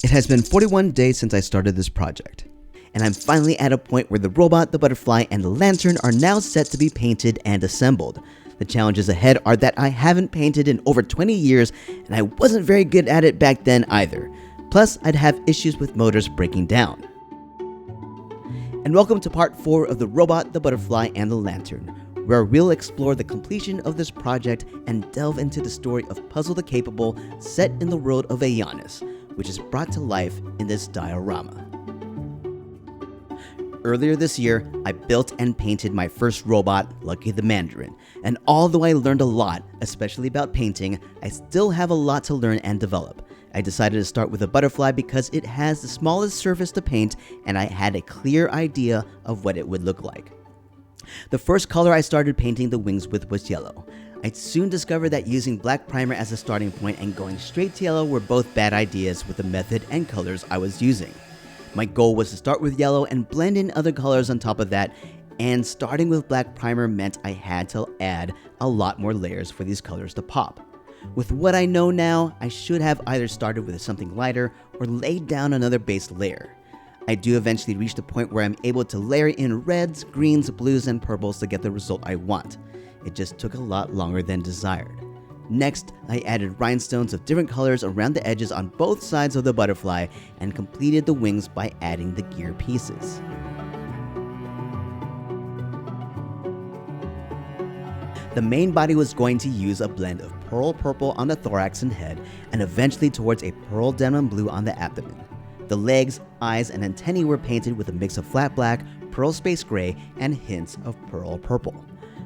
It has been 41 days since I started this project, and I'm finally at a point where the robot, the butterfly, and the lantern are now set to be painted and assembled. The challenges ahead are that I haven't painted in over 20 years, and I wasn't very good at it back then either. Plus, I'd have issues with motors breaking down. And welcome to part 4 of the robot, the butterfly, and the lantern, where we'll explore the completion of this project and delve into the story of Puzz-L the Capable set in the world of Ionis, which is brought to life in this diorama. Earlier this year, I built and painted my first robot, Lucky the Mandarin, and although I learned a lot, especially about painting, I still have a lot to learn and develop. I decided to start with a butterfly because it has the smallest surface to paint and I had a clear idea of what it would look like. The first color I started painting the wings with was yellow. I soon discovered that using black primer as a starting point and going straight to yellow were both bad ideas with the method and colors I was using. My goal was to start with yellow and blend in other colors on top of that, and starting with black primer meant I had to add a lot more layers for these colors to pop. With what I know now, I should have either started with something lighter or laid down another base layer. I do eventually reach the point where I'm able to layer in reds, greens, blues, and purples to get the result I want. It just took a lot longer than desired. Next, I added rhinestones of different colors around the edges on both sides of the butterfly and completed the wings by adding the gear pieces. The main body was going to use a blend of pearl purple on the thorax and head, and eventually towards a pearl denim blue on the abdomen. The legs, eyes, and antennae were painted with a mix of flat black, pearl space gray, and hints of pearl purple.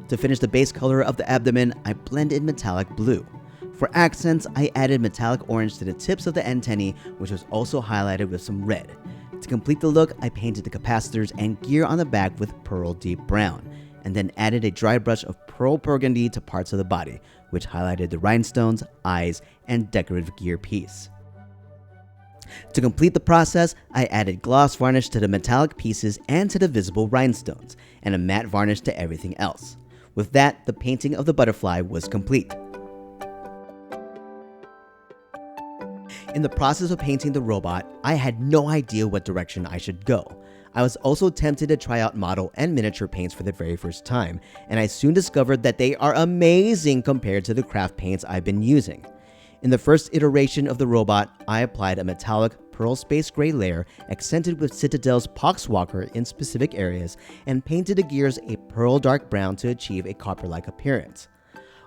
To finish the base color of the abdomen, I blended metallic blue. For accents, I added metallic orange to the tips of the antennae, which was also highlighted with some red. To complete the look, I painted the capacitors and gear on the back with pearl deep brown, and then added a dry brush of pearl burgundy to parts of the body, which highlighted the rhinestones, eyes, and decorative gear piece. To complete the process, I added gloss varnish to the metallic pieces and to the visible rhinestones, and a matte varnish to everything else. With that, the painting of the butterfly was complete. In the process of painting the robot, I had no idea what direction I should go. I was also tempted to try out model and miniature paints for the very first time, and I soon discovered that they are amazing compared to the craft paints I've been using. In the first iteration of the robot, I applied a metallic pearl space gray layer accented with Citadel's Poxwalker in specific areas and painted the gears a pearl dark brown to achieve a copper-like appearance.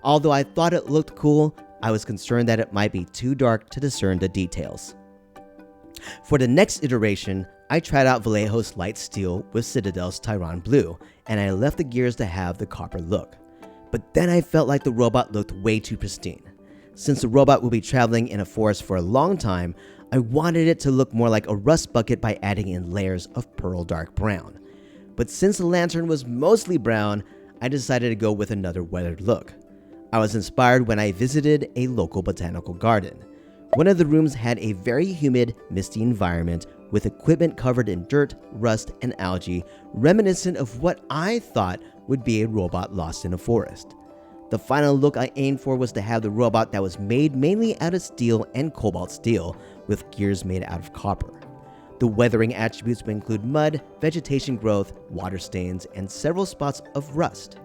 Although I thought it looked cool, I was concerned that it might be too dark to discern the details. For the next iteration, I tried out Vallejos light steel with Citadel's Tyron blue, and I left the gears to have the copper look. But then I felt like the robot looked way too pristine. Since the robot will be traveling in a forest for a long time, I wanted it to look more like a rust bucket by adding in layers of pearl dark brown. But since the lantern was mostly brown, I decided to go with another weathered look. I was inspired when I visited a local botanical garden. One of the rooms had a very humid, misty environment with equipment covered in dirt, rust, and algae, reminiscent of what I thought would be a robot lost in a forest. The final look I aimed for was to have the robot that was made mainly out of steel and cobalt steel, with gears made out of copper. The weathering attributes would include mud, vegetation growth, water stains, and several spots of rust.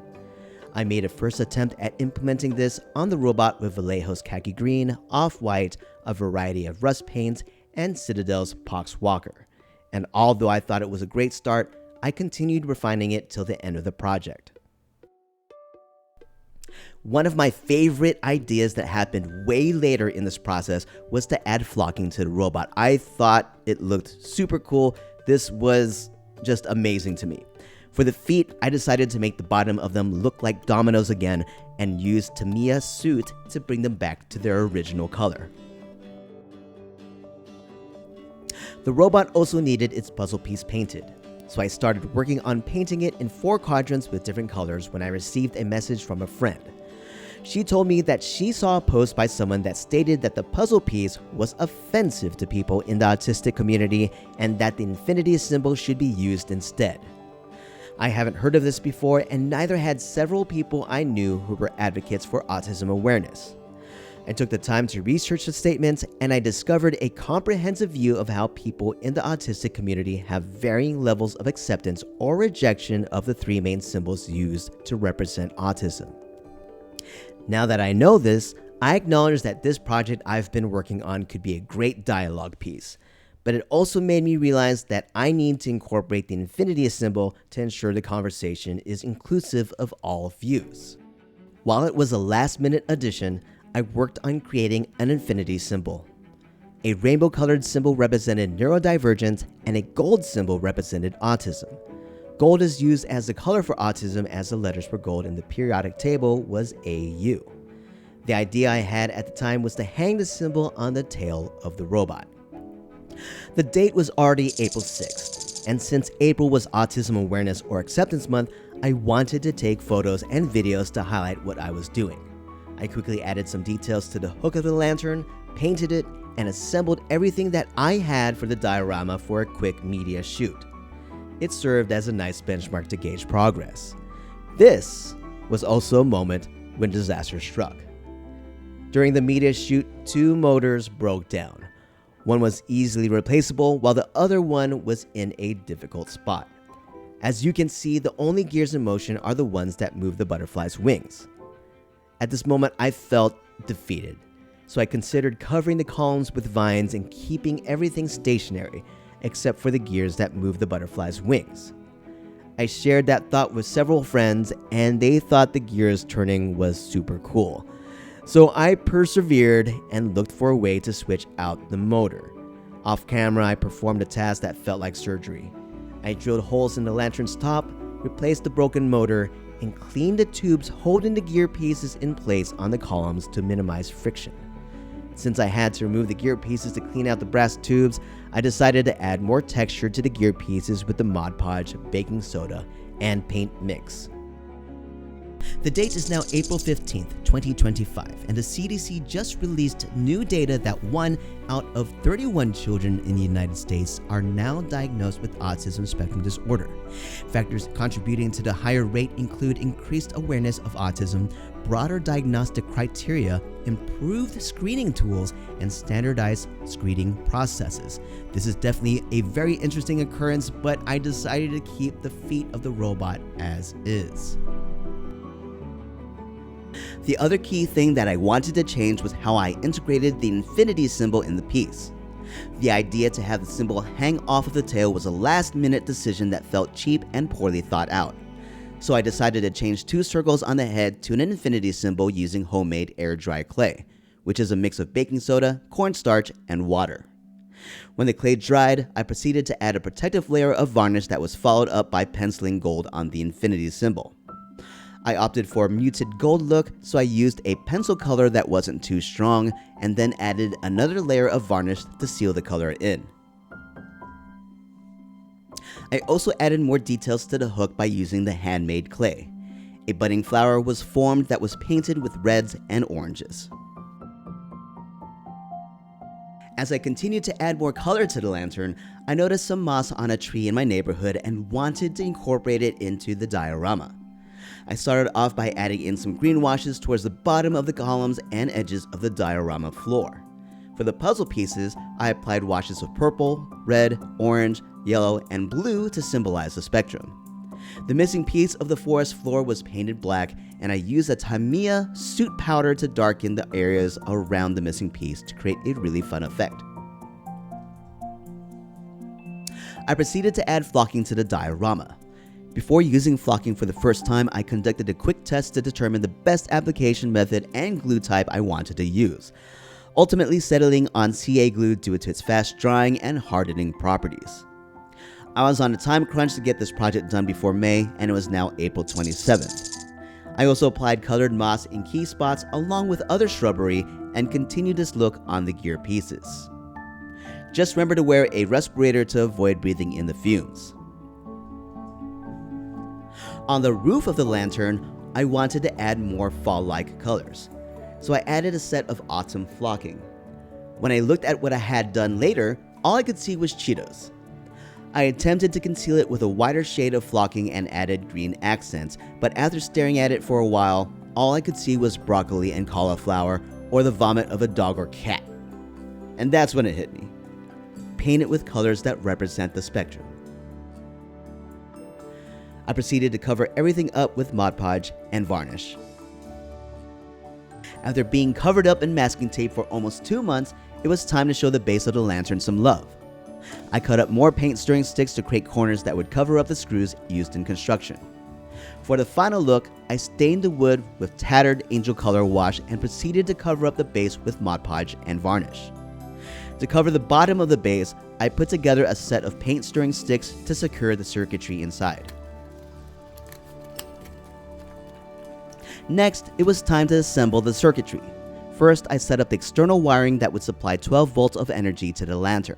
I made a first attempt at implementing this on the robot with Vallejos khaki green, off-white, a variety of rust paints, and Citadel's Poxwalker. And although I thought it was a great start, I continued refining it till the end of the project. One of my favorite ideas that happened way later in this process was to add flocking to the robot. I thought it looked super cool. This was just amazing to me. For the feet, I decided to make the bottom of them look like dominoes again and use Tamiya's suit to bring them back to their original color. The robot also needed its puzzle piece painted, so I started working on painting it in 4 quadrants with different colors when I received a message from a friend. She told me that she saw a post by someone that stated that the puzzle piece was offensive to people in the autistic community and that the infinity symbol should be used instead. I haven't heard of this before, and neither had several people I knew who were advocates for autism awareness. I took the time to research the statements, and I discovered a comprehensive view of how people in the autistic community have varying levels of acceptance or rejection of the three main symbols used to represent autism. Now that I know this, I acknowledge that this project I've been working on could be a great dialogue piece, but it also made me realize that I need to incorporate the infinity symbol to ensure the conversation is inclusive of all views. While it was a last-minute addition, I worked on creating an infinity symbol. A rainbow-colored symbol represented neurodivergent, and a gold symbol represented autism. Gold is used as the color for autism, as the letters for gold in the periodic table was AU. The idea I had at the time was to hang the symbol on the tail of the robot. The date was already April 6th, and since April was Autism Awareness or Acceptance Month, I wanted to take photos and videos to highlight what I was doing. I quickly added some details to the hook of the lantern, painted it, and assembled everything that I had for the diorama for a quick media shoot. It served as a nice benchmark to gauge progress. This was also a moment when disaster struck. During the media shoot, two motors broke down. One was easily replaceable, while the other one was in a difficult spot. As you can see, the only gears in motion are the ones that move the butterfly's wings. At this moment, I felt defeated, so I considered covering the columns with vines and keeping everything stationary, except for the gears that move the butterfly's wings. I shared that thought with several friends, and they thought the gears turning was super cool. So I persevered and looked for a way to switch out the motor. Off camera, I performed a task that felt like surgery. I drilled holes in the lantern's top, replaced the broken motor, and cleaned the tubes holding the gear pieces in place on the columns to minimize friction. Since I had to remove the gear pieces to clean out the brass tubes, I decided to add more texture to the gear pieces with the Mod Podge, baking soda, and paint mix. The date is now April 15th, 2025, and the CDC just released new data that 1 out of 31 children in the United States are now diagnosed with autism spectrum disorder. Factors contributing to the higher rate include increased awareness of autism, broader diagnostic criteria, improved screening tools, and standardized screening processes. This is definitely a very interesting occurrence, but I decided to keep the feet of the robot as is. The other key thing that I wanted to change was how I integrated the infinity symbol in the piece. The idea to have the symbol hang off of the tail was a last-minute decision that felt cheap and poorly thought out. So I decided to change 2 circles on the head to an infinity symbol using homemade air-dry clay, which is a mix of baking soda, cornstarch, and water. When the clay dried, I proceeded to add a protective layer of varnish that was followed up by penciling gold on the infinity symbol. I opted for a muted gold look, so I used a pencil color that wasn't too strong, and then added another layer of varnish to seal the color in. I also added more details to the hook by using the handmade clay. A budding flower was formed that was painted with reds and oranges. As I continued to add more color to the lantern, I noticed some moss on a tree in my neighborhood and wanted to incorporate it into the diorama. I started off by adding in some green washes towards the bottom of the columns and edges of the diorama floor. For the puzzle pieces, I applied washes of purple, red, orange, yellow, and blue to symbolize the spectrum. The missing piece of the forest floor was painted black, and I used a Tamiya soot powder to darken the areas around the missing piece to create a really fun effect. I proceeded to add flocking to the diorama. Before using flocking for the first time, I conducted a quick test to determine the best application method and glue type I wanted to use, ultimately settling on CA glue due to its fast drying and hardening properties. I was on a time crunch to get this project done before May, and it was now April 27th. I also applied colored moss in key spots along with other shrubbery and continued this look on the gear pieces. Just remember to wear a respirator to avoid breathing in the fumes. On the roof of the lantern, I wanted to add more fall-like colors, so I added a set of autumn flocking. When I looked at what I had done later, all I could see was Cheetos. I attempted to conceal it with a wider shade of flocking and added green accents, but after staring at it for a while, all I could see was broccoli and cauliflower, or the vomit of a dog or cat. And that's when it hit me. Paint it with colors that represent the spectrum. I proceeded to cover everything up with Mod Podge and varnish. After being covered up in masking tape for almost 2 months, it was time to show the base of the lantern some love. I cut up more paint stirring sticks to create corners that would cover up the screws used in construction. For the final look, I stained the wood with tattered angel color wash and proceeded to cover up the base with Mod Podge and varnish. To cover the bottom of the base, I put together a set of paint stirring sticks to secure the circuitry inside. Next, it was time to assemble the circuitry. First, I set up the external wiring that would supply 12 volts of energy to the lantern.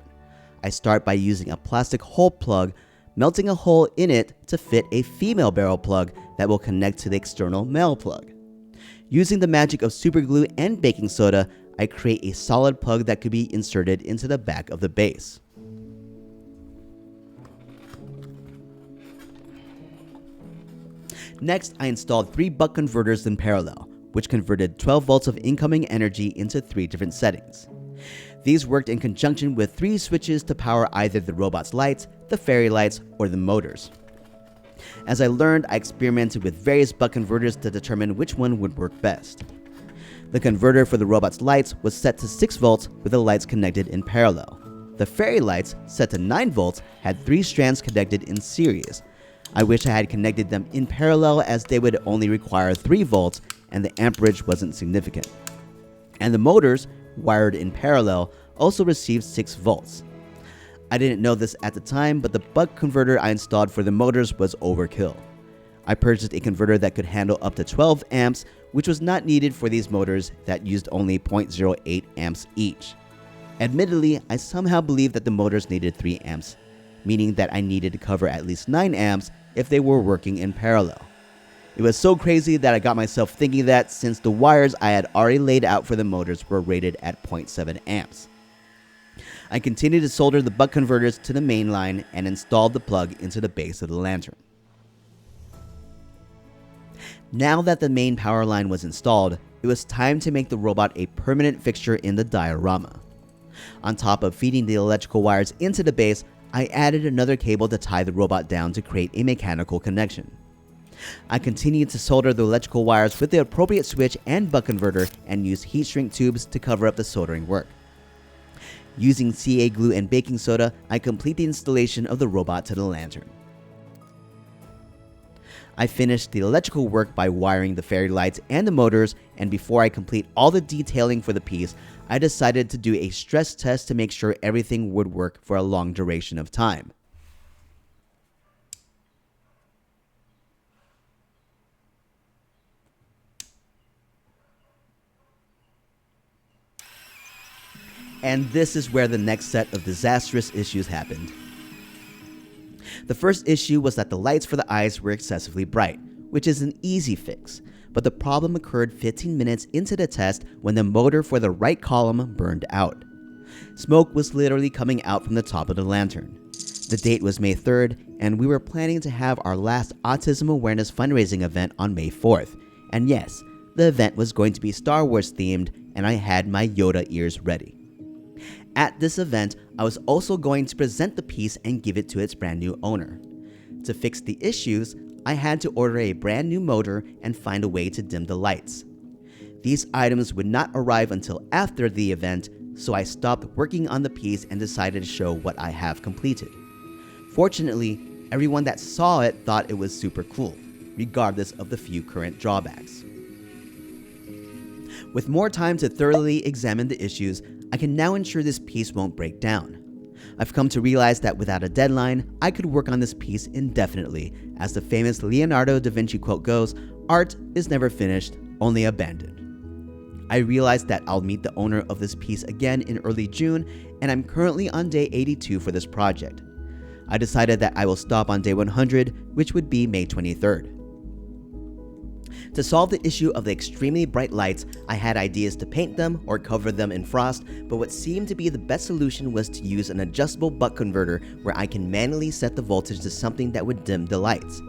I start by using a plastic hole plug, melting a hole in it to fit a female barrel plug that will connect to the external male plug. Using the magic of super glue and baking soda, I create a solid plug that could be inserted into the back of the base. Next, I installed 3 buck converters in parallel, which converted 12 volts of incoming energy into 3 different settings. These worked in conjunction with 3 switches to power either the robot's lights, the fairy lights, or the motors. As I learned, I experimented with various buck converters to determine which one would work best. The converter for the robot's lights was set to 6 volts with the lights connected in parallel. The fairy lights, set to 9 volts, had 3 strands connected in series. I wish I had connected them in parallel as they would only require 3 volts and the amperage wasn't significant. And the motors, wired in parallel, also received 6 volts. I didn't know this at the time, but the buck converter I installed for the motors was overkill. I purchased a converter that could handle up to 12 amps, which was not needed for these motors that used only 0.08 amps each. Admittedly, I somehow believed that the motors needed 3 amps, meaning that I needed to cover at least 9 amps if they were working in parallel. It was so crazy that I got myself thinking that since the wires I had already laid out for the motors were rated at 0.7 amps. I continued to solder the buck converters to the main line and installed the plug into the base of the lantern. Now that the main power line was installed, it was time to make the robot a permanent fixture in the diorama. On top of feeding the electrical wires into the base, I added another cable to tie the robot down to create a mechanical connection. I continued to solder the electrical wires with the appropriate switch and buck converter and used heat shrink tubes to cover up the soldering work. Using CA glue and baking soda, I complete the installation of the robot to the lantern. I finished the electrical work by wiring the fairy lights and the motors, and before I complete all the detailing for the piece, I decided to do a stress test to make sure everything would work for a long duration of time. And this is where the next set of disastrous issues happened. The first issue was that the lights for the eyes were excessively bright, which is an easy fix, but the problem occurred 15 minutes into the test when the motor for the right column burned out. Smoke was literally coming out from the top of the lantern. The date was May 3rd, and we were planning to have our last Autism Awareness fundraising event on May 4th. And yes, the event was going to be Star Wars themed, and I had my Yoda ears ready. At this event, I was also going to present the piece and give it to its brand new owner. To fix the issues, I had to order a brand new motor and find a way to dim the lights. These items would not arrive until after the event, so I stopped working on the piece and decided to show what I have completed. Fortunately, everyone that saw it thought it was super cool, regardless of the few current drawbacks. With more time to thoroughly examine the issues, I can now ensure this piece won't break down. I've come to realize that without a deadline, I could work on this piece indefinitely. As the famous Leonardo da Vinci quote goes, "Art is never finished, only abandoned." I realized that I'll meet the owner of this piece again in early June, and I'm currently on day 82 for this project. I decided that I will stop on day 100, which would be May 23rd. To solve the issue of the extremely bright lights, I had ideas to paint them or cover them in frost, but what seemed to be the best solution was to use an adjustable buck converter where I can manually set the voltage to something that would dim the lights.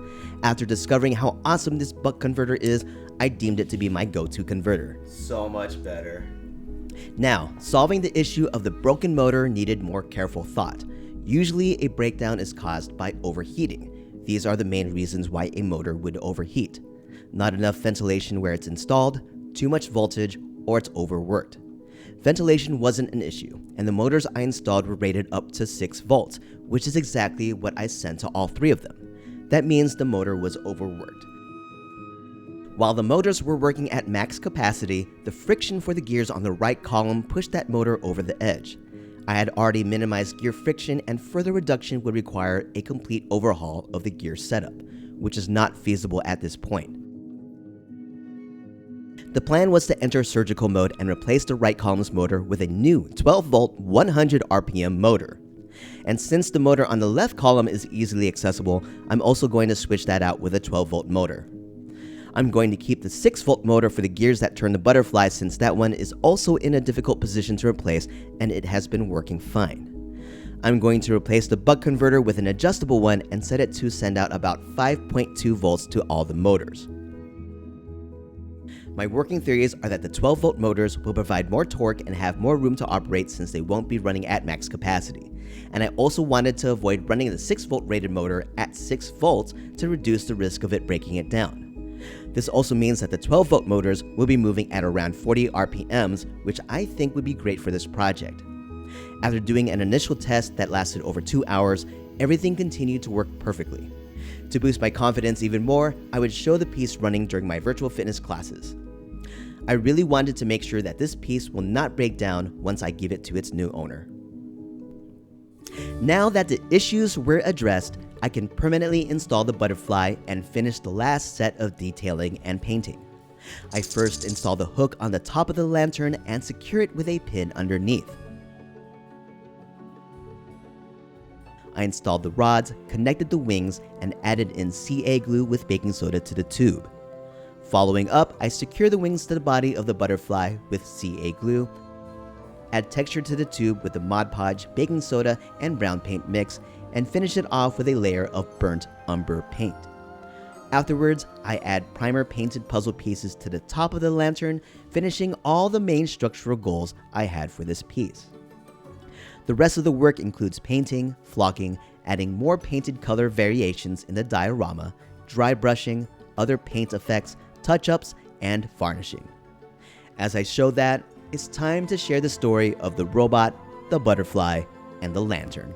After discovering how awesome this buck converter is, I deemed it to be my go-to converter. So much better. Now, solving the issue of the broken motor needed more careful thought. Usually, a breakdown is caused by overheating. These are the main reasons why a motor would overheat. Not enough ventilation where it's installed, too much voltage, or it's overworked. Ventilation wasn't an issue, and the motors I installed were rated up to 6 volts, which is exactly what I sent to all 3 of them. That means the motor was overworked. While the motors were working at max capacity, the friction for the gears on the right column pushed that motor over the edge. I had already minimized gear friction, and further reduction would require a complete overhaul of the gear setup, which is not feasible at this point. The plan was to enter surgical mode and replace the right column's motor with a new 12-volt 100 RPM motor. And since the motor on the left column is easily accessible, I'm also going to switch that out with a 12-volt motor. I'm going to keep the 6-volt motor for the gears that turn the butterfly, since that one is also in a difficult position to replace and it has been working fine. I'm going to replace the buck converter with an adjustable one and set it to send out about 5.2 volts to all the motors. My working theories are that the 12-volt motors will provide more torque and have more room to operate since they won't be running at max capacity. And I also wanted to avoid running the 6-volt rated motor at 6 volts to reduce the risk of it breaking it down. This also means that the 12-volt motors will be moving at around 40 RPMs, which I think would be great for this project. After doing an initial test that lasted over 2 hours, everything continued to work perfectly. To boost my confidence even more, I would show the piece running during my virtual fitness classes. I really wanted to make sure that this piece will not break down once I give it to its new owner. Now that the issues were addressed, I can permanently install the butterfly and finish the last set of detailing and painting. I first install the hook on the top of the lantern and secure it with a pin underneath. I installed the rods, connected the wings, and added in CA glue with baking soda to the tube. Following up, I secure the wings to the body of the butterfly with CA glue, add texture to the tube with the Mod Podge, baking soda, and brown paint mix, and finish it off with a layer of burnt umber paint. Afterwards, I add primer painted puzzle pieces to the top of the lantern, finishing all the main structural goals I had for this piece. The rest of the work includes painting, flocking, adding more painted color variations in the diorama, dry brushing, other paint effects, touch-ups, and varnishing. As I show that, it's time to share the story of the robot, the butterfly, and the lantern.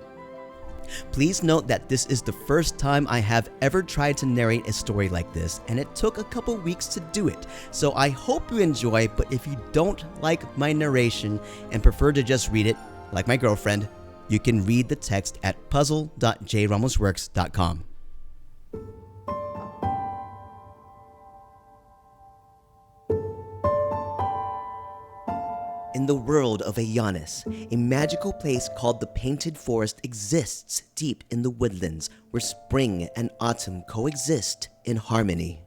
Please note that this is the first time I have ever tried to narrate a story like this, and it took a couple weeks to do it, so I hope you enjoy, but if you don't like my narration and prefer to just read it, like my girlfriend, you can read the text at puzzle.jramosworks.com. In the world of Aeonis, a magical place called the Painted Forest exists deep in the woodlands where spring and autumn coexist in harmony.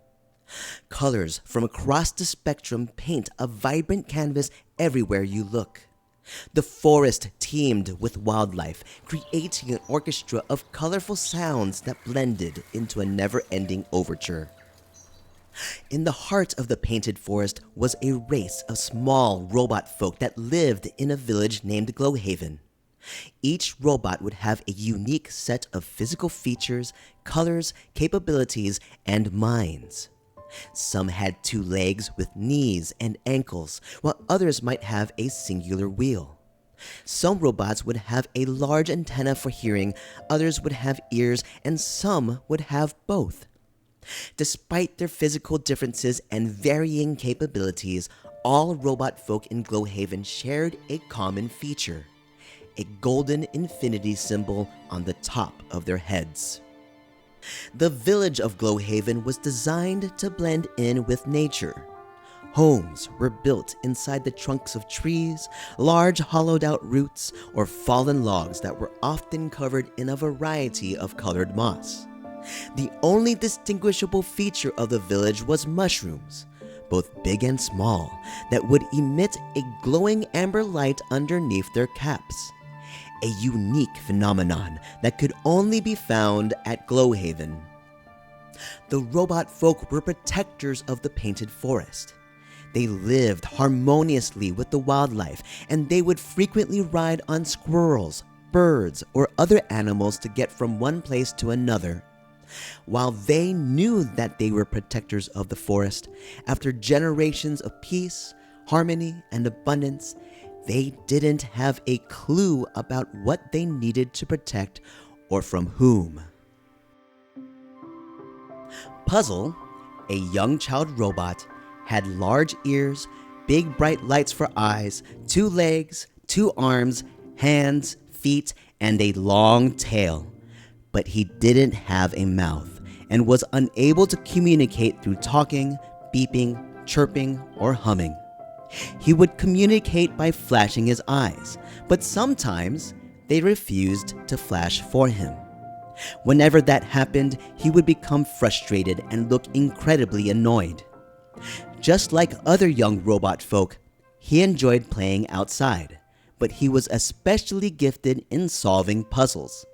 Colors from across the spectrum paint a vibrant canvas everywhere you look. The forest teemed with wildlife, creating an orchestra of colorful sounds that blended into a never-ending overture. In the heart of the Painted Forest was a race of small robot folk that lived in a village named Glowhaven. Each robot would have a unique set of physical features, colors, capabilities, and minds. Some had 2 legs with knees and ankles, while others might have a singular wheel. Some robots would have a large antenna for hearing, others would have ears, and some would have both. Despite their physical differences and varying capabilities, all robot folk in Glowhaven shared a common feature: a golden infinity symbol on the top of their heads. The village of Glowhaven was designed to blend in with nature. Homes were built inside the trunks of trees, large hollowed-out roots, or fallen logs that were often covered in a variety of colored moss. The only distinguishable feature of the village was mushrooms, both big and small, that would emit a glowing amber light underneath their caps. A unique phenomenon that could only be found at Glowhaven. The robot folk were protectors of the painted forest. They lived harmoniously with the wildlife, and they would frequently ride on squirrels, birds, or other animals to get from one place to another. While they knew that they were protectors of the forest, after generations of peace, harmony, and abundance, they didn't have a clue about what they needed to protect or from whom. Puzz-L, a young child robot, had large ears, big bright lights for eyes, 2 legs, 2 arms, hands, feet, and a long tail. But he didn't have a mouth and was unable to communicate through talking, beeping, chirping, or humming. He would communicate by flashing his eyes, but sometimes they refused to flash for him. Whenever that happened, he would become frustrated and look incredibly annoyed. Just like other young robot folk, he enjoyed playing outside, but he was especially gifted in solving puzzles.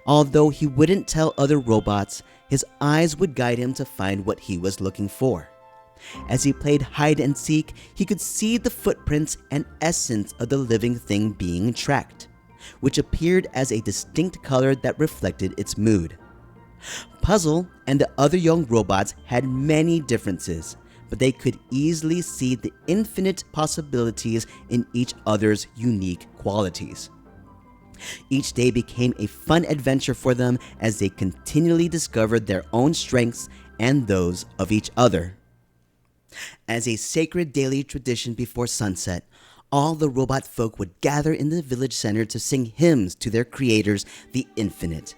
Although he wouldn't tell other robots, his eyes would guide him to find what he was looking for. As he played hide and seek, he could see the footprints and essence of the living thing being tracked, which appeared as a distinct color that reflected its mood. Puzz-L and the other young robots had many differences, but they could easily see the infinite possibilities in each other's unique qualities. Each day became a fun adventure for them as they continually discovered their own strengths and those of each other. As a sacred daily tradition before sunset, all the robot folk would gather in the village center to sing hymns to their creators, the Infinite.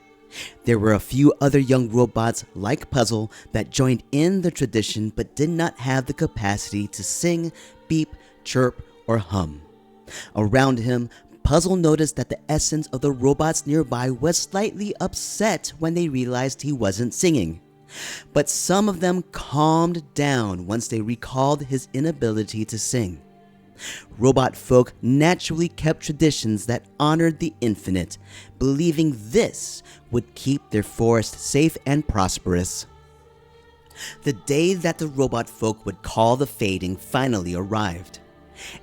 There were a few other young robots like Puzz-L that joined in the tradition but did not have the capacity to sing, beep, chirp, or hum. Around him, Puzz-L noticed that the essence of the robots nearby was slightly upset when they realized he wasn't singing. But some of them calmed down once they recalled his inability to sing. Robot folk naturally kept traditions that honored the Infinite, believing this would keep their forest safe and prosperous. The day that the robot folk would call the fading finally arrived.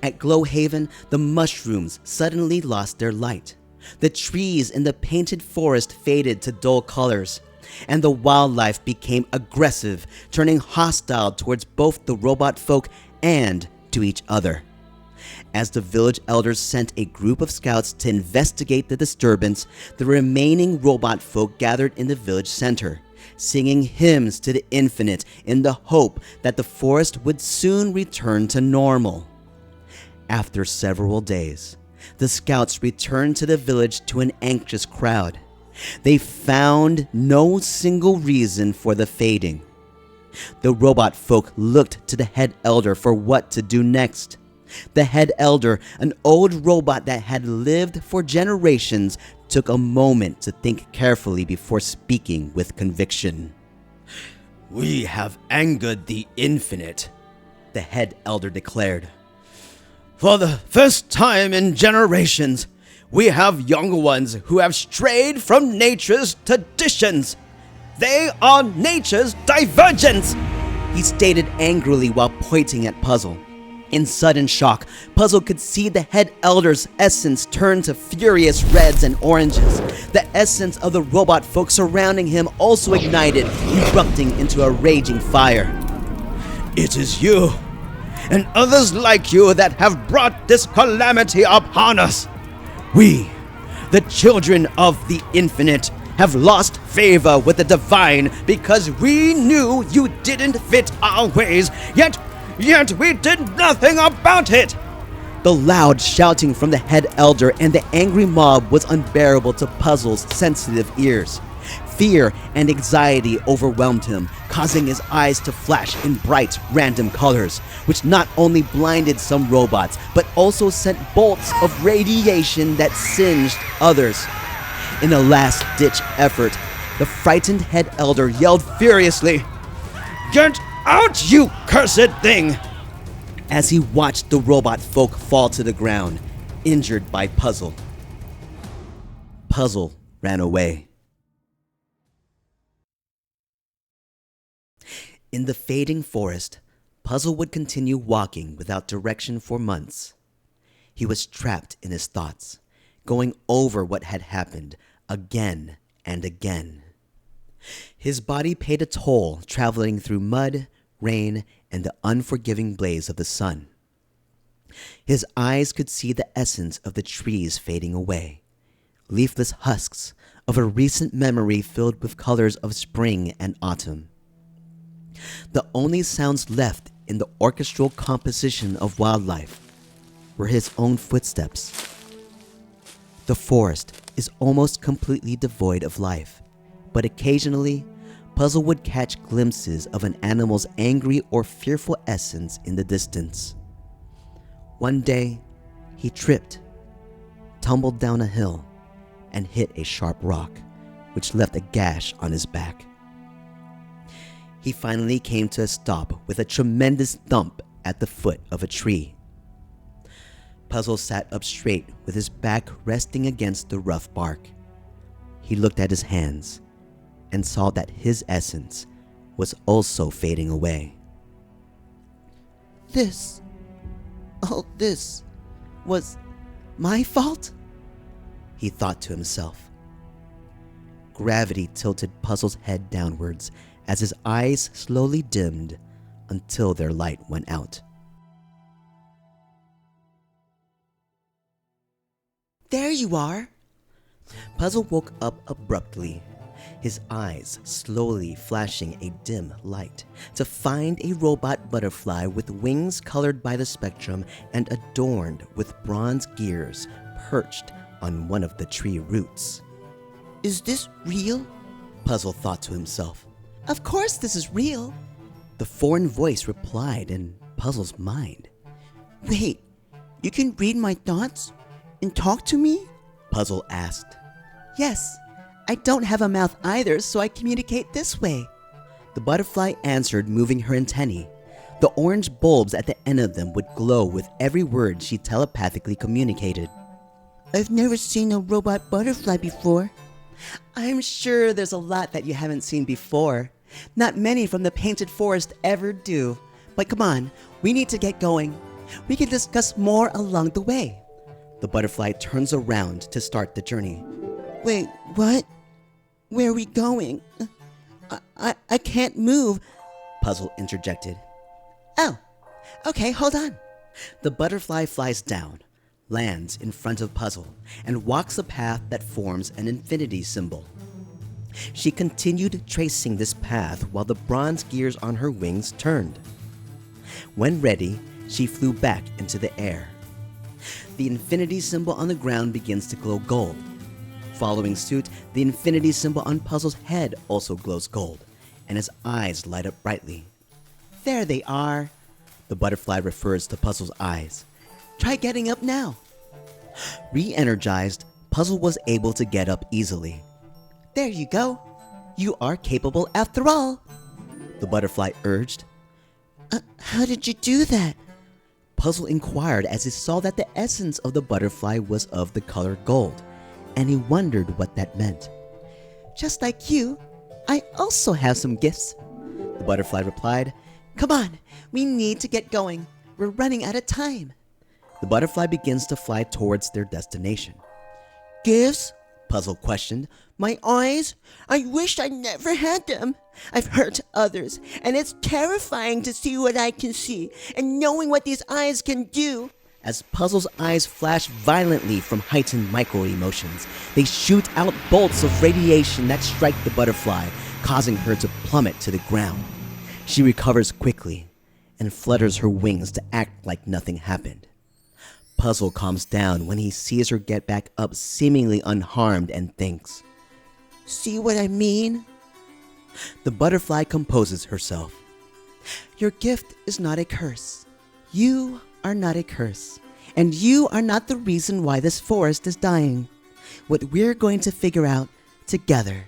At Glowhaven, the mushrooms suddenly lost their light. The trees in the painted forest faded to dull colors, and the wildlife became aggressive, turning hostile towards both the robot folk and to each other. As the village elders sent a group of scouts to investigate the disturbance, the remaining robot folk gathered in the village center, singing hymns to the Infinite in the hope that the forest would soon return to normal. After several days, the scouts returned to the village to an anxious crowd. They found no single reason for the fading. The robot folk looked to the head elder for what to do next. The head elder, an old robot that had lived for generations, took a moment to think carefully before speaking with conviction. "We have angered the Infinite," the head elder declared. "For the first time in generations, we have young ones who have strayed from nature's traditions. They are nature's divergents," he stated angrily while pointing at Puzz-L. In sudden shock, Puzz-L could see the head elder's essence turn to furious reds and oranges. The essence of the robot folk surrounding him also ignited, erupting into a raging fire. "It is you and others like you that have brought this calamity upon us. We, the children of the Infinite, have lost favor with the divine because we knew you didn't fit our ways, yet we did nothing about it." The loud shouting from the head elder and the angry mob was unbearable to Puzz-L's sensitive ears. Fear and anxiety overwhelmed him, causing his eyes to flash in bright, random colors, which not only blinded some robots, but also sent bolts of radiation that singed others. In a last-ditch effort, the frightened head elder yelled furiously, "Get out, you cursed thing!" as he watched the robot folk fall to the ground, injured by Puzz-L. Puzz-L ran away. In the fading forest, Puzz-L would continue walking without direction for months. He was trapped in his thoughts, going over what had happened again and again. His body paid a toll traveling through mud, rain, and the unforgiving blaze of the sun. His eyes could see the essence of the trees fading away, leafless husks of a recent memory filled with colors of spring and autumn. The only sounds left in the orchestral composition of wildlife were his own footsteps. The forest is almost completely devoid of life, but occasionally, Puzz-L would catch glimpses of an animal's angry or fearful essence in the distance. One day, he tripped, tumbled down a hill, and hit a sharp rock, which left a gash on his back. He finally came to a stop with a tremendous thump at the foot of a tree. Puzz-L sat up straight with his back resting against the rough bark. He looked at his hands and saw that his essence was also fading away. All this was my fault? He thought to himself. Gravity tilted Puzz-L's head downwards as his eyes slowly dimmed until their light went out. There you are! Puzz-L woke up abruptly, his eyes slowly flashing a dim light, to find a robot butterfly with wings colored by the spectrum and adorned with bronze gears perched on one of the tree roots. Is this real? Puzz-L thought to himself. Of course this is real, the foreign voice replied in Puzz-L's mind. Wait, you can read my thoughts and talk to me? Puzz-L asked. Yes, I don't have a mouth either, so I communicate this way. The butterfly answered, moving her antennae. The orange bulbs at the end of them would glow with every word she telepathically communicated. I've never seen a robot butterfly before. I'm sure there's a lot that you haven't seen before. Not many from the painted forest ever do. But come on, we need to get going. We can discuss more along the way. The butterfly turns around to start the journey. Wait, what? Where are we going? I can't move, Puzz-L interjected. Oh, okay, hold on. The butterfly flies down, lands in front of Puzz-L, and walks a path that forms an infinity symbol. She continued tracing this path while the bronze gears on her wings turned. When ready, she flew back into the air. The infinity symbol on the ground begins to glow gold. Following suit, the infinity symbol on Puzz-L's head also glows gold, and his eyes light up brightly. There they are. The butterfly refers to Puzz-L's eyes. Try getting up now. Re-energized, Puzz-L was able to get up easily. There you go. You are capable after all, the butterfly urged. How did you do that? Puzz-L inquired as he saw that the essence of the butterfly was of the color gold, and he wondered what that meant. Just like you, I also have some gifts, the butterfly replied. Come on, we need to get going. We're running out of time. The butterfly begins to fly towards their destination. Gifts? Puzz-L questioned. My eyes? I wish I never had them. I've hurt others, and it's terrifying to see what I can see and knowing what these eyes can do. As Puzz-L's eyes flash violently from heightened micro-emotions, they shoot out bolts of radiation that strike the butterfly, causing her to plummet to the ground. She recovers quickly and flutters her wings to act like nothing happened. Puzz-L calms down when he sees her get back up seemingly unharmed and thinks, See what I mean? The butterfly composes herself. Your gift is not a curse. You are not a curse, and you are not the reason why this forest is dying. What we're going to figure out together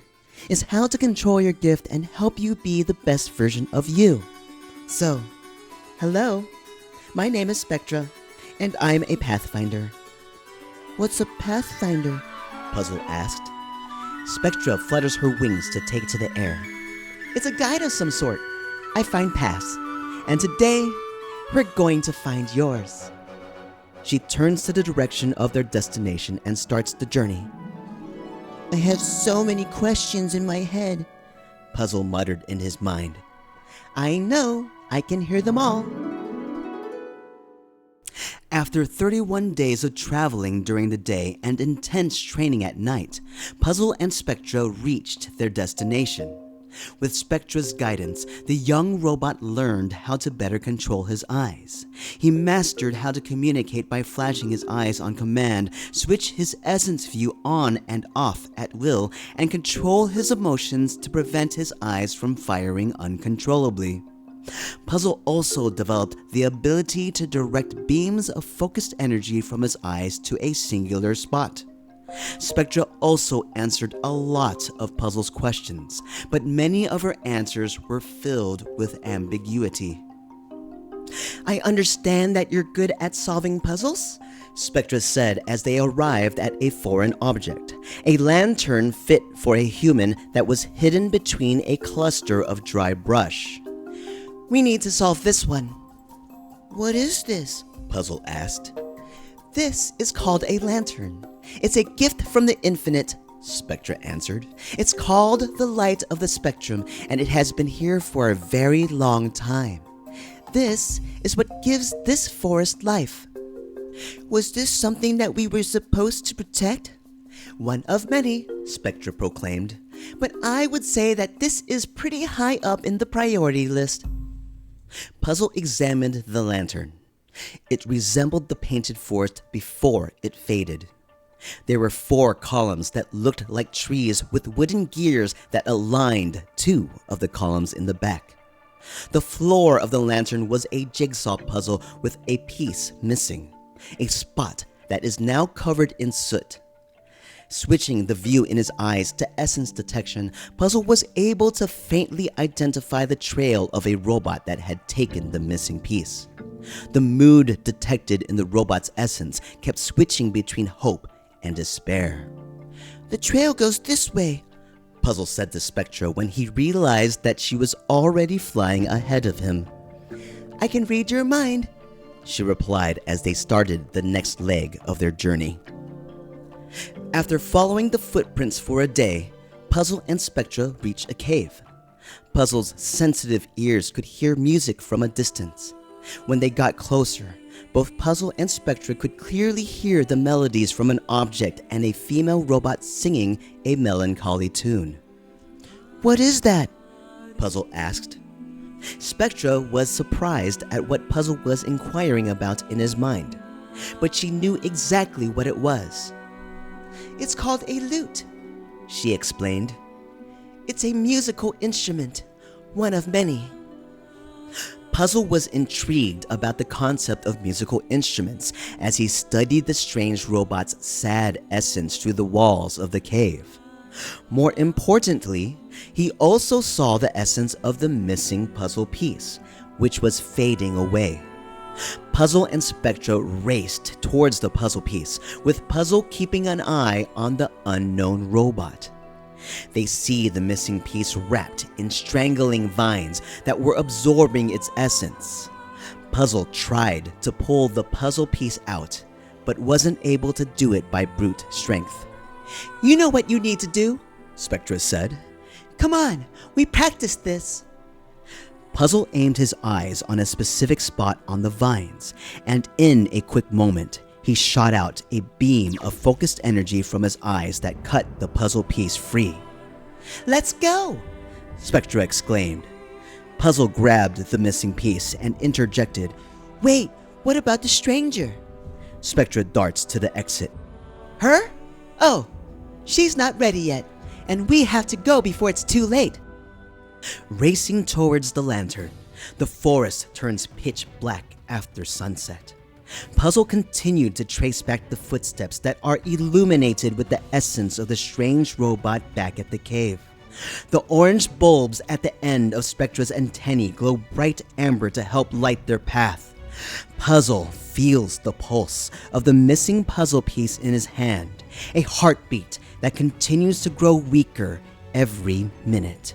is how to control your gift and help you be the best version of you. So, hello, my name is Spectra, and I'm a Pathfinder. What's a Pathfinder? Puzz-L asked. Spectra flutters her wings to take to the air. It's a guide of some sort. I find Pass, and today we're going to find yours. She turns to the direction of their destination and starts the journey. I have so many questions in my head, Puzz-L muttered in his mind. I know, I can hear them all. After 31 days of traveling during the day and intense training at night, Puzz-L and Spectra reached their destination. With Spectra's guidance, the young robot learned how to better control his eyes. He mastered how to communicate by flashing his eyes on command, switch his essence view on and off at will, and control his emotions to prevent his eyes from firing uncontrollably. Puzz-L also developed the ability to direct beams of focused energy from his eyes to a singular spot. Spectra also answered a lot of Puzz-L's questions, but many of her answers were filled with ambiguity. I understand that you're good at solving puzzles, Spectra said as they arrived at a foreign object, a lantern fit for a human that was hidden between a cluster of dry brush. We need to solve this one. What is this? Puzz-L asked. This is called a lantern. It's a gift from the infinite, Spectra answered. It's called the light of the spectrum, and it has been here for a very long time. This is what gives this forest life. Was this something that we were supposed to protect? One of many, Spectra proclaimed. But I would say that this is pretty high up in the priority list. Puzz-L examined the lantern. It resembled the painted forest before it faded. There were 4 columns that looked like trees with wooden gears that aligned 2 of the columns in the back. The floor of the lantern was a jigsaw puzzle with a piece missing, a spot that is now covered in soot. Switching the view in his eyes to essence detection, Puzz-L was able to faintly identify the trail of a robot that had taken the missing piece. The mood detected in the robot's essence kept switching between hope and despair. The trail goes this way, Puzz-L said to Spectra when he realized that she was already flying ahead of him. I can read your mind, she replied as they started the next leg of their journey. After following the footprints for a day, Puzz-L and Spectra reached a cave. Puzz-L's sensitive ears could hear music from a distance. When they got closer, both Puzz-L and Spectra could clearly hear the melodies from an object and a female robot singing a melancholy tune. What is that? Puzz-L asked. Spectra was surprised at what Puzz-L was inquiring about in his mind, but she knew exactly what it was. It's called a lute, she explained. It's a musical instrument, one of many. Puzz-L was intrigued about the concept of musical instruments as he studied the strange robot's sad essence through the walls of the cave. More importantly, he also saw the essence of the missing puzzle piece, which was fading away. Puzz-L and Spectra raced towards the puzzle piece, with Puzz-L keeping an eye on the unknown robot. They see the missing piece wrapped in strangling vines that were absorbing its essence. Puzz-L tried to pull the puzzle piece out, but wasn't able to do it by brute strength. You know what you need to do, Spectra said. Come on, we practiced this. Puzz-L aimed his eyes on a specific spot on the vines, and in a quick moment, he shot out a beam of focused energy from his eyes that cut the puzzle piece free. Let's go, Spectra exclaimed. Puzz-L grabbed the missing piece and interjected, Wait, what about the stranger? Spectra darts to the exit. Her? Oh, she's not ready yet, and we have to go before it's too late. Racing towards the lantern, the forest turns pitch black after sunset. Puzz-L continued to trace back the footsteps that are illuminated with the essence of the strange robot back at the cave. The orange bulbs at the end of Spectra's antennae glow bright amber to help light their path. Puzz-L feels the pulse of the missing puzzle piece in his hand, a heartbeat that continues to grow weaker every minute.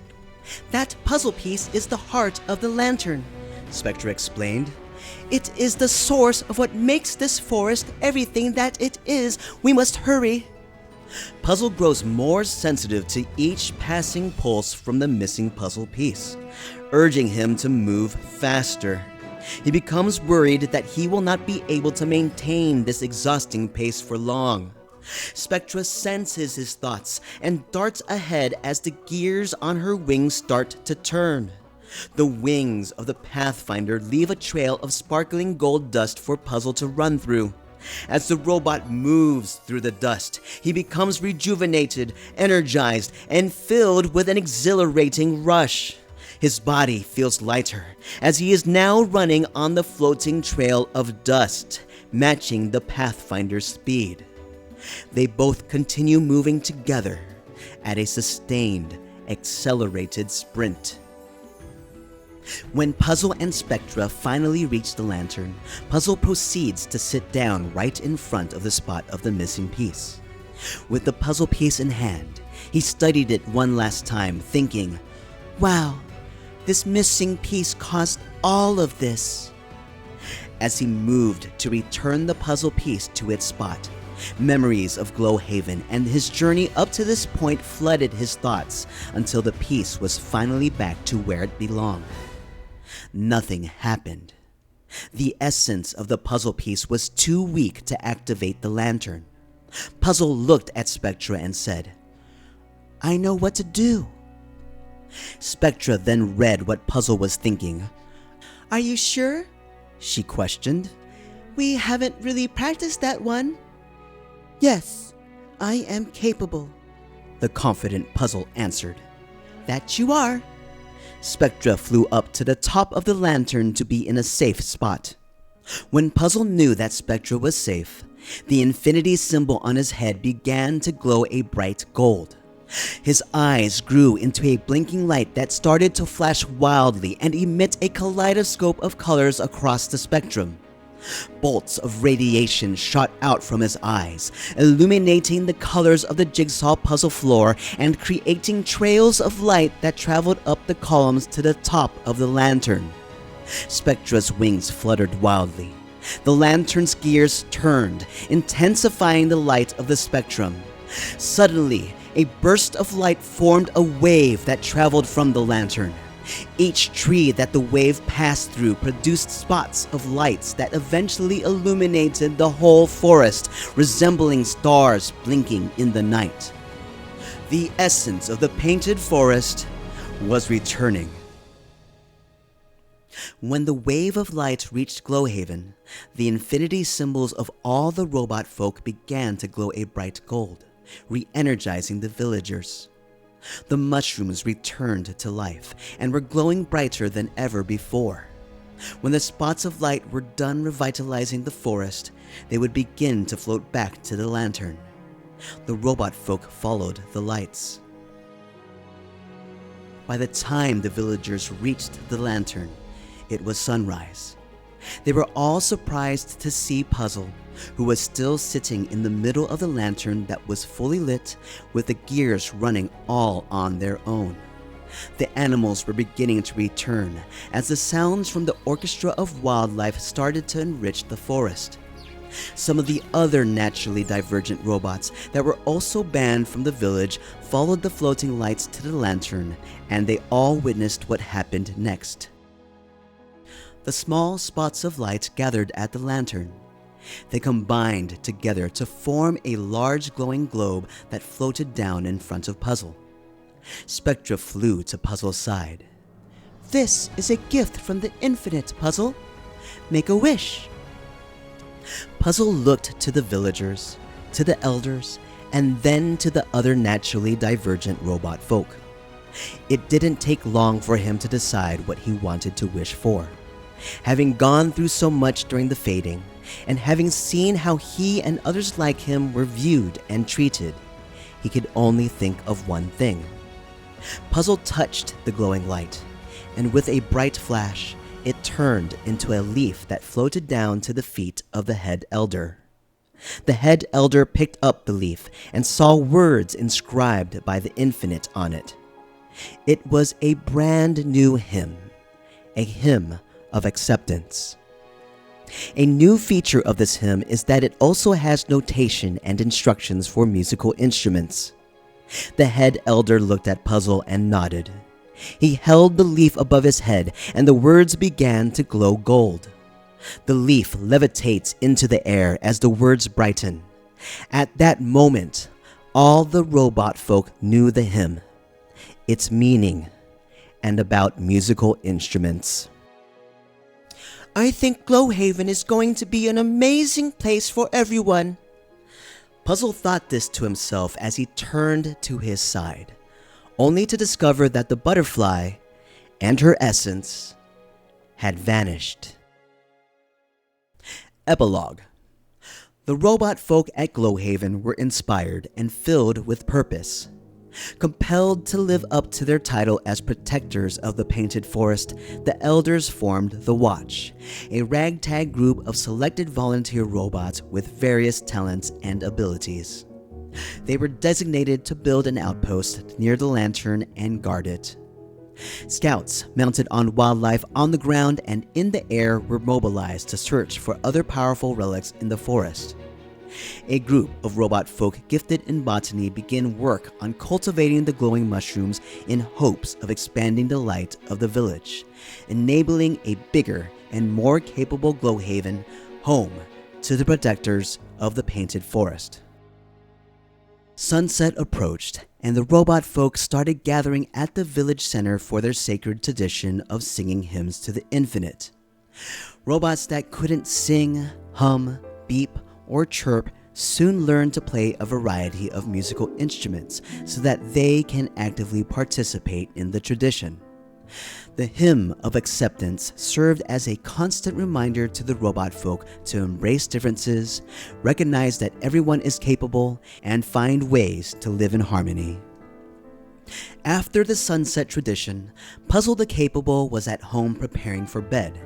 That puzzle piece is the heart of the lantern, Spectra explained. It is the source of what makes this forest everything that it is. We must hurry. Puzzle grows more sensitive to each passing pulse from the missing puzzle piece, urging him to move faster. He becomes worried that he will not be able to maintain this exhausting pace for long. Spectra senses his thoughts and darts ahead as the gears on her wings start to turn. The wings of the Pathfinder leave a trail of sparkling gold dust for Puzzle to run through. As the robot moves through the dust, he becomes rejuvenated, energized, and filled with an exhilarating rush. His body feels lighter as he is now running on the floating trail of dust, matching the Pathfinder's speed. They both continue moving together at a sustained, accelerated sprint. When Puzzle and Spectra finally reach the lantern, Puzzle proceeds to sit down right in front of the spot of the missing piece. With the puzzle piece in hand, he studied it one last time, thinking, "Wow, this missing piece caused all of this." As he moved to return the puzzle piece to its spot, memories of Glowhaven and his journey up to this point flooded his thoughts until the piece was finally back to where it belonged. Nothing happened. The essence of the puzzle piece was too weak to activate the lantern. Puzzle looked at Spectra and said, "I know what to do." Spectra then read what Puzzle was thinking. "Are you sure?" she questioned. "We haven't really practiced that one." "Yes, I am capable," the confident Puzzle answered. "That you are." Spectra flew up to the top of the lantern to be in a safe spot. When Puzzle knew that Spectra was safe, the infinity symbol on his head began to glow a bright gold. His eyes grew into a blinking light that started to flash wildly and emit a kaleidoscope of colors across the spectrum. Bolts of radiation shot out from his eyes, illuminating the colors of the jigsaw puzzle floor and creating trails of light that traveled up the columns to the top of the lantern. Spectra's wings fluttered wildly. The lantern's gears turned, intensifying the light of the spectrum. Suddenly, a burst of light formed a wave that traveled from the lantern. Each tree that the wave passed through produced spots of lights that eventually illuminated the whole forest, resembling stars blinking in the night. The essence of the painted forest was returning. When the wave of light reached Glowhaven, the infinity symbols of all the robot folk began to glow a bright gold, re-energizing the villagers. The mushrooms returned to life and were glowing brighter than ever before. When the spots of light were done revitalizing the forest, they would begin to float back to the lantern. The robot folk followed the lights. By the time the villagers reached the lantern, it was sunrise. They were all surprised to see Puzzle, who was still sitting in the middle of the lantern that was fully lit, with the gears running all on their own. The animals were beginning to return as the sounds from the orchestra of wildlife started to enrich the forest. Some of the other naturally divergent robots that were also banned from the village followed the floating lights to the lantern, and they all witnessed what happened next. The small spots of light gathered at the lantern. They combined together to form a large glowing globe that floated down in front of Puzzle. Spectra flew to Puzzle's side. "This is a gift from the infinite, Puzzle. Make a wish." Puzzle looked to the villagers, to the elders, and then to the other naturally divergent robot folk. It didn't take long for him to decide what he wanted to wish for. Having gone through so much during the fading, and having seen how he and others like him were viewed and treated, he could only think of one thing. Puzzle touched the glowing light, and with a bright flash, it turned into a leaf that floated down to the feet of the head elder. The head elder picked up the leaf and saw words inscribed by the infinite on it. It was a brand new hymn, a hymn of acceptance. A new feature of this hymn is that it also has notation and instructions for musical instruments. The head elder looked at Puzz-L and nodded. He held the leaf above his head, and the words began to glow gold. The leaf levitates into the air as the words brighten. At that moment, all the robot folk knew the hymn, its meaning, and about musical instruments. I think Glowhaven is going to be an amazing place for everyone. Puzz-L thought this to himself as he turned to his side, only to discover that the butterfly and her essence had vanished. Epilogue. The robot folk at Glowhaven were inspired and filled with purpose. Compelled to live up to their title as protectors of the painted forest, the elders formed the Watch, a ragtag group of selected volunteer robots with various talents and abilities. They were designated to build an outpost near the lantern and guard it. Scouts mounted on wildlife on the ground and in the air were mobilized to search for other powerful relics in the forest. A group of robot folk gifted in botany began work on cultivating the glowing mushrooms in hopes of expanding the light of the village, enabling a bigger and more capable Glowhaven, home to the protectors of the painted forest. Sunset approached, and the robot folk started gathering at the village center for their sacred tradition of singing hymns to the infinite. Robots that couldn't sing, hum, beep, or chirp soon learned to play a variety of musical instruments so that they can actively participate in the tradition. The hymn of acceptance served as a constant reminder to the robot folk to embrace differences, recognize that everyone is capable, and find ways to live in harmony. After the sunset tradition, Puzz-L the Capable was at home preparing for bed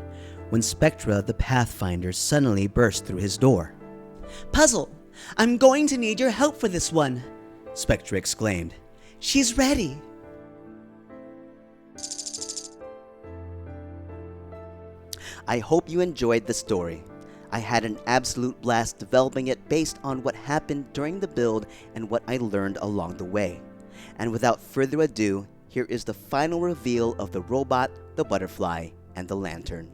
when Spectra the Pathfinder suddenly burst through his door. Puzz-L, I'm going to need your help for this one, Spectra exclaimed. She's ready. I hope you enjoyed the story. I had an absolute blast developing it based on what happened during the build and what I learned along the way. And without further ado, here is the final reveal of the robot, the butterfly, and the lantern.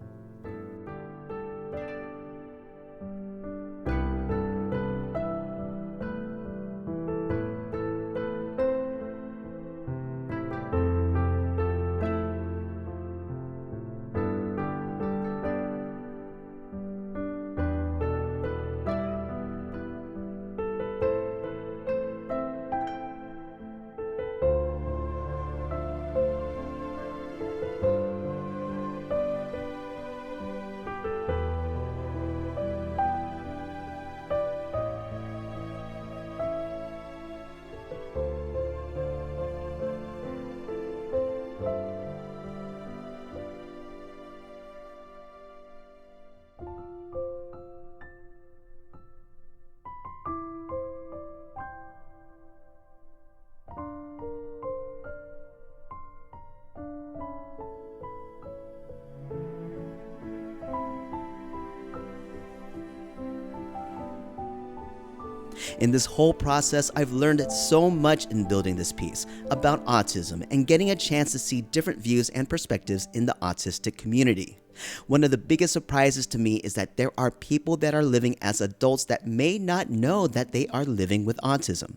In this whole process, I've learned so much in building this piece about autism and getting a chance to see different views and perspectives in the autistic community. One of the biggest surprises to me is that there are people that are living as adults that may not know that they are living with autism.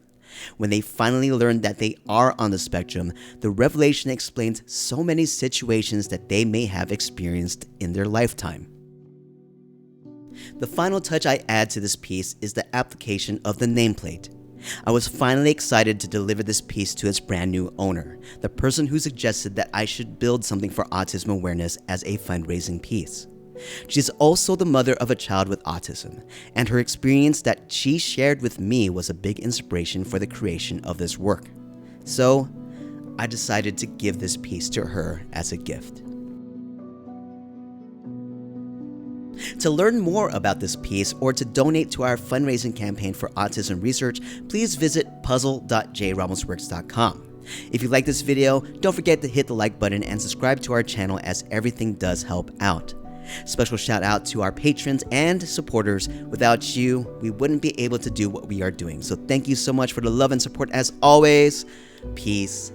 When they finally learn that they are on the spectrum, the revelation explains so many situations that they may have experienced in their lifetime. The final touch I add to this piece is the application of the nameplate. I was finally excited to deliver this piece to its brand new owner, the person who suggested that I should build something for autism awareness as a fundraising piece. She's also the mother of a child with autism, and her experience that she shared with me was a big inspiration for the creation of this work. So, I decided to give this piece to her as a gift. To learn more about this piece or to donate to our fundraising campaign for autism research, please visit puzzle.jramosworks.com. If you like this video, don't forget to hit the like button and subscribe to our channel, as everything does help out. Special shout out to our patrons and supporters. Without you, we wouldn't be able to do what we are doing. So thank you so much for the love and support as always. Peace